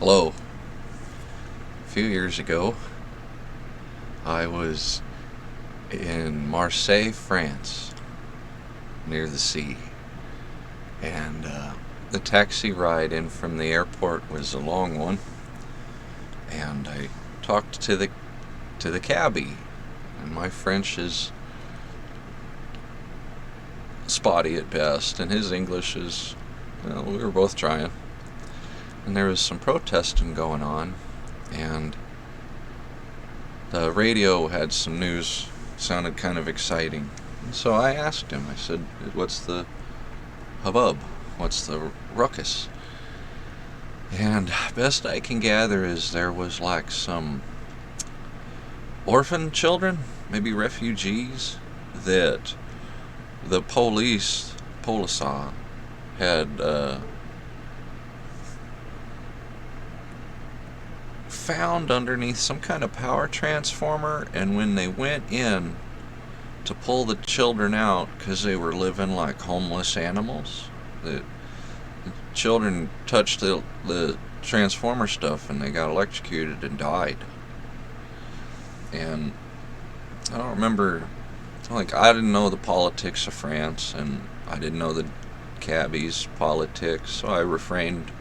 Hello. A few years ago, I was in Marseille, France, near the sea, and the taxi ride in from the airport was a long one, and I talked to the cabbie, and my French is spotty at best, and his English is, well, we were both trying, and there was some protesting going on, and the radio had some news, sounded kind of exciting. And so I asked him, I said, what's the hubbub? What's the ruckus? And best I can gather is there was like some orphan children, maybe refugees, that the police had found underneath some kind of power transformer, and when they went in to pull the children out because they were living like homeless animals, the children touched the transformer stuff and they got electrocuted and died. And I don't remember, like, I didn't know the politics of France, and I didn't know the cabbie's politics, so I refrained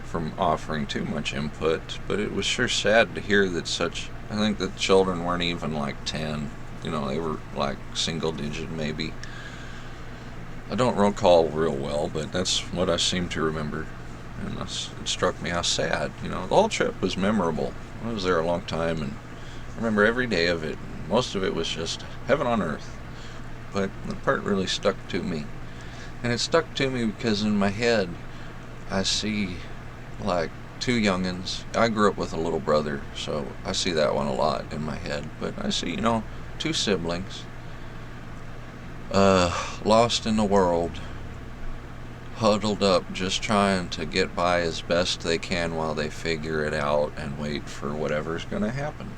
from offering too much input. But it was sure sad to hear that I think the children weren't even like 10, they were like single digit maybe. I don't recall real well, but that's what I seem to remember, and it struck me how sad. The whole trip was memorable. I was there a long time, and I remember every day of it. Most of it was just heaven on earth, but the part really stuck to me, and it stuck to me because in my head I see like two youngins. I grew up with a little brother, so I see that one a lot in my head, but I see, two siblings lost in the world, huddled up, just trying to get by as best they can while they figure it out and wait for whatever's going to happen.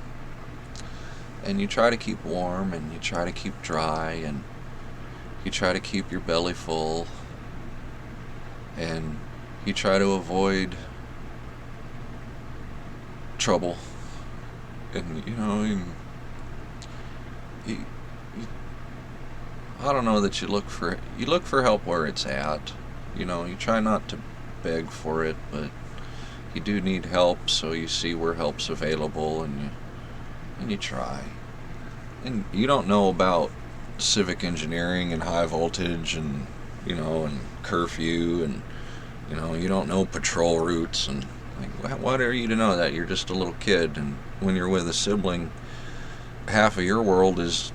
And you try to keep warm, and you try to keep dry, and you try to keep your belly full, and you try to avoid trouble. And I don't know that you look for help where it's at. You try not to beg for it, but you do need help, so you see where help's available, and you try. And you don't know about civic engineering and high voltage, and and curfew, and you don't know patrol routes, and like, what are you to know that? You're just a little kid, and when you're with a sibling, half of your world is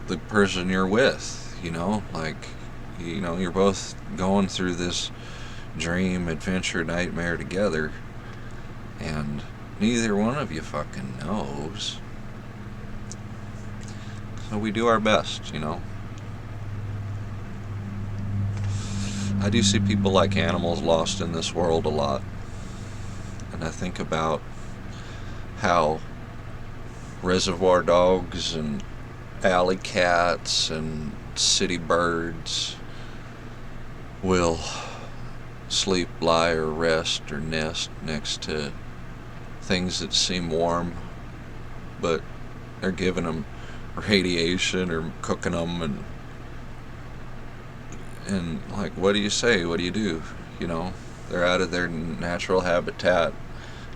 the person you're with. You're both going through this dream, adventure, nightmare together, and neither one of you fucking knows. So we do our best. I do see people like animals lost in this world a lot, and I think about how reservoir dogs and alley cats and city birds will sleep, lie, or rest or nest next to things that seem warm, but they're giving them radiation or cooking them, and like, what do you say? What do you do? They're out of their natural habitat,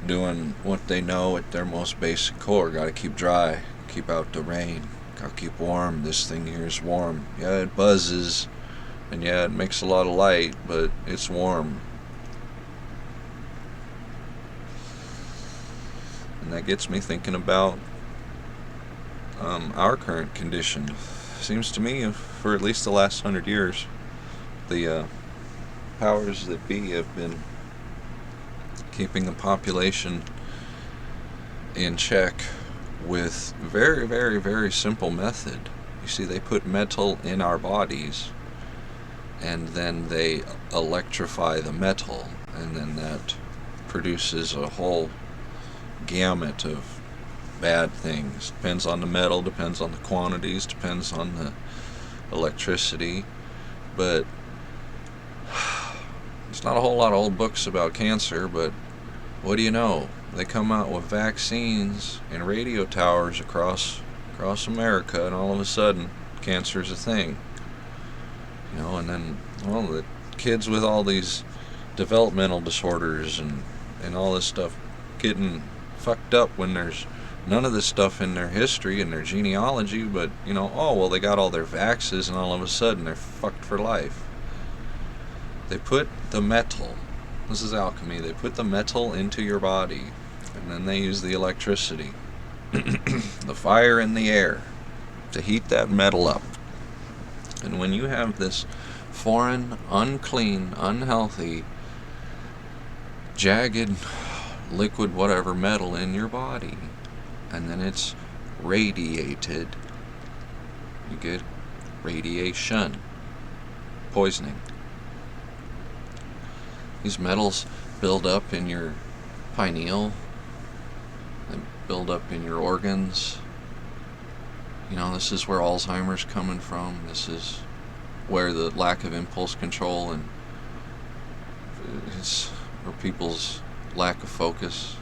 doing what they know at their most basic core. Gotta keep dry, keep out the rain, gotta keep warm. This thing here is warm. Yeah, it buzzes, and yeah, it makes a lot of light, but it's warm. And that gets me thinking about our current condition. Seems to me, for at least the last 100 years, the powers that be have been keeping the population in check with very, very, very simple method. You see, they put metal in our bodies, and then they electrify the metal, and then that produces a whole gamut of bad things. Depends on the metal, depends on the quantities, depends on the electricity. But there's not a whole lot of old books about cancer, but What do you know? They come out with vaccines and radio towers across America, and all of a sudden, cancer's a thing. And then, well, the kids with all these developmental disorders and all this stuff getting fucked up when there's none of this stuff in their history and their genealogy, but, oh, well, they got all their vaxes, and all of a sudden they're fucked for life. They put the metal, this is alchemy, they put the metal into your body, and then they use the electricity, the fire in the air, to heat that metal up. And when you have this foreign, unclean, unhealthy, jagged, liquid, whatever metal in your body, and then it's radiated, you get radiation, poisoning. These metals build up in your pineal, they build up in your organs. This is where Alzheimer's coming from. This is where the lack of impulse control and it's where people's lack of focus,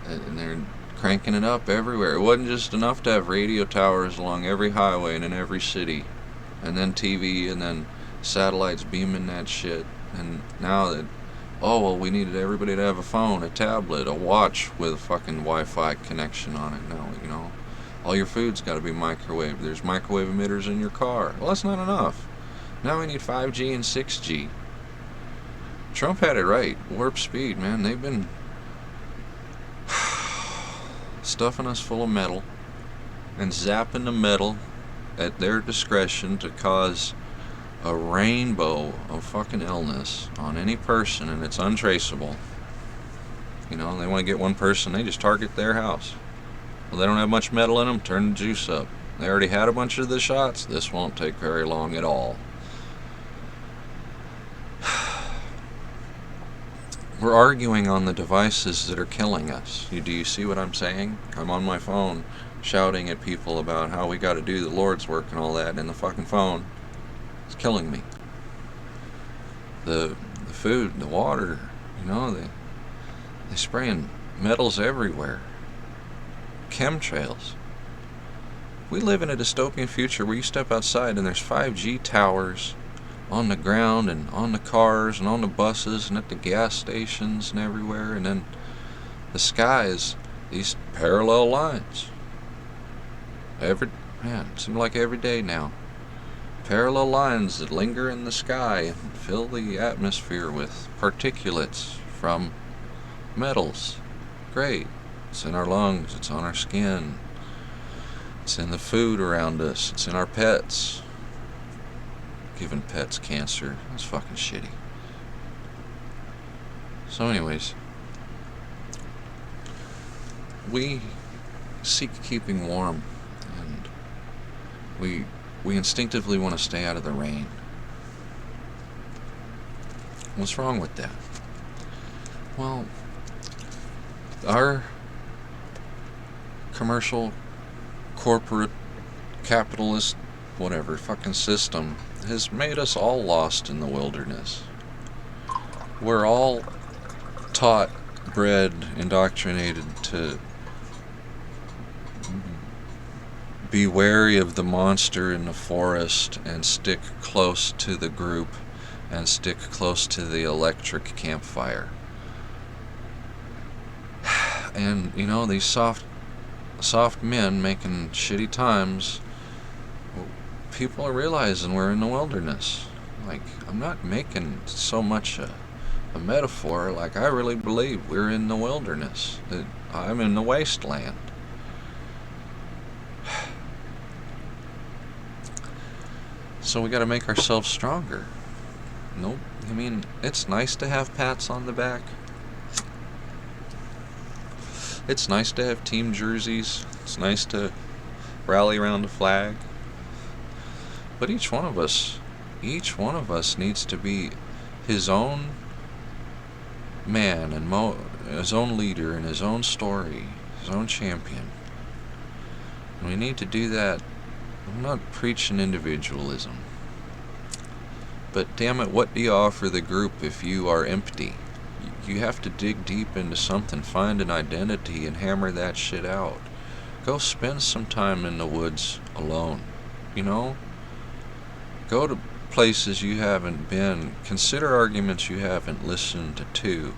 and they're cranking it up everywhere. It wasn't just enough to have radio towers along every highway and in every city, and then TV, and then satellites beaming that shit. And now that, oh, well, we needed everybody to have a phone, a tablet, a watch with a fucking Wi-Fi connection on it. Now, all your food's got to be microwaved. There's microwave emitters in your car. Well, that's not enough. Now we need 5G and 6G. Trump had it right. Warp speed, man. They've been stuffing us full of metal and zapping the metal at their discretion to cause a rainbow of fucking illness on any person, and it's untraceable. They want to get one person, they just target their house. Well, they don't have much metal in them, turn the juice up. They already had a bunch of the shots, this won't take very long at all. We're arguing on the devices that are killing us. Do you see what I'm saying? I'm on my phone shouting at people about how we got to do the Lord's work and all that, and the fucking phone is killing me. The food, the water, they spraying metals everywhere. Chemtrails. We live in a dystopian future where you step outside and there's 5G towers on the ground and on the cars and on the buses and at the gas stations and everywhere, and then the sky is these parallel lines. It seems like every day now. Parallel lines that linger in the sky and fill the atmosphere with particulates from metals. Great. It's in our lungs, it's on our skin, it's in the food around us, it's in our pets. Giving pets cancer, that's fucking shitty. So anyways, we seek keeping warm, and we instinctively want to stay out of the rain. What's wrong with that? Well, our commercial, corporate, capitalist, whatever fucking system has made us all lost in the wilderness. We're all taught, bred, indoctrinated to be wary of the monster in the forest and stick close to the group and stick close to the electric campfire. And these soft men making shitty times, people are realizing we're in the wilderness. Like, I'm not making so much a metaphor. Like, I really believe we're in the wilderness, that I'm in the wasteland. So we got to make ourselves stronger. Nope. It's nice to have pats on the back. It's nice to have team jerseys. It's nice to rally around a flag. But each one of us needs to be his own man and his own leader and his own story, his own champion. And we need to do that. I'm not preaching individualism. But damn it, what do you offer the group if you are empty? you have to dig deep into something, find an identity, and hammer that shit out. Go spend some time in the woods alone. You know? Go to places you haven't been. Consider arguments you haven't listened to.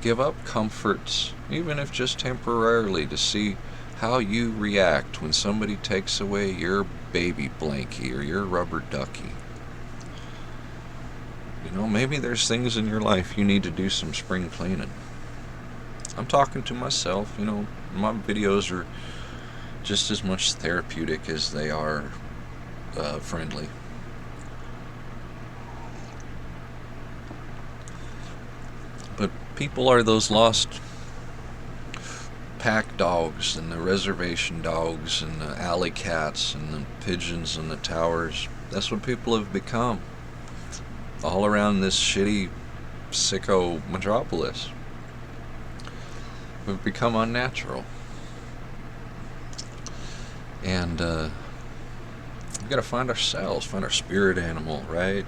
Give up comforts, even if just temporarily, to see how you react when somebody takes away your baby blankie or your rubber ducky. You know, maybe there's things in your life you need to do some spring cleaning. I'm talking to myself, you know, my videos are just as much therapeutic as they are friendly. But people are those lost pack dogs and the reservation dogs and the alley cats and the pigeons and the towers. That's what people have become all around this shitty sicko metropolis. We've become unnatural. And we've got to find ourselves, find our spirit animal, right?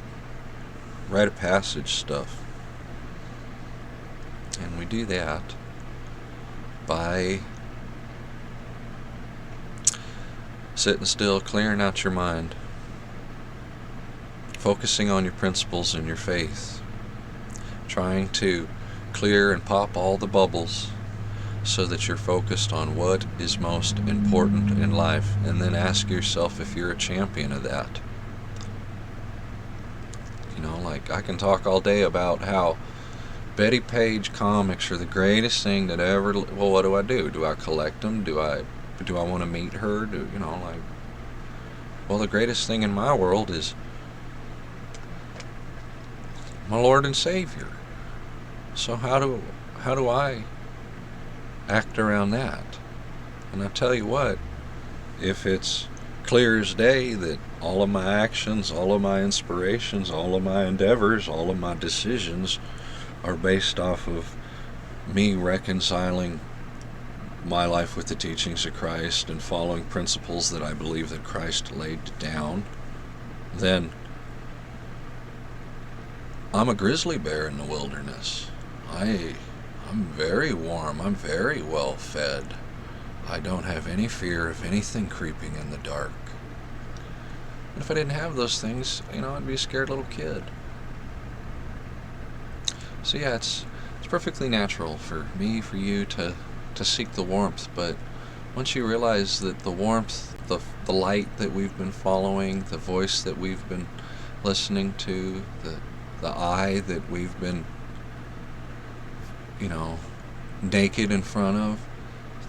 Rite of passage stuff. And we do that by sitting still, clearing out your mind, focusing on your principles and your faith, trying to clear and pop all the bubbles so that you're focused on what is most important in life, and then ask yourself if you're a champion of that. You know, like, I can talk all day about how Betty Page comics are the greatest thing that ever. Well, what do? Do I collect them? Do I want to meet her? Well, the greatest thing in my world is my Lord and Savior. So how do I act around that? And I tell you what, if it's clear as day that all of my actions, all of my inspirations, all of my endeavors, all of my decisions are based off of me reconciling my life with the teachings of Christ and following principles that I believe that Christ laid down, then I'm a grizzly bear in the wilderness. I'm very warm. I'm very well fed. I don't have any fear of anything creeping in the dark. And if I didn't have those things, I'd be a scared little kid. So yeah, it's perfectly natural for me, for you to seek the warmth, but once you realize that the warmth, the light that we've been following, the voice that we've been listening to, the eye that we've been, naked in front of,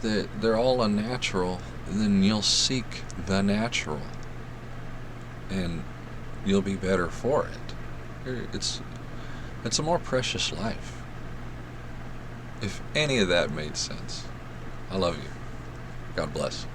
that they're all unnatural, then you'll seek the natural, and you'll be better for it. It's a more precious life. If any of that made sense. I love you. God bless.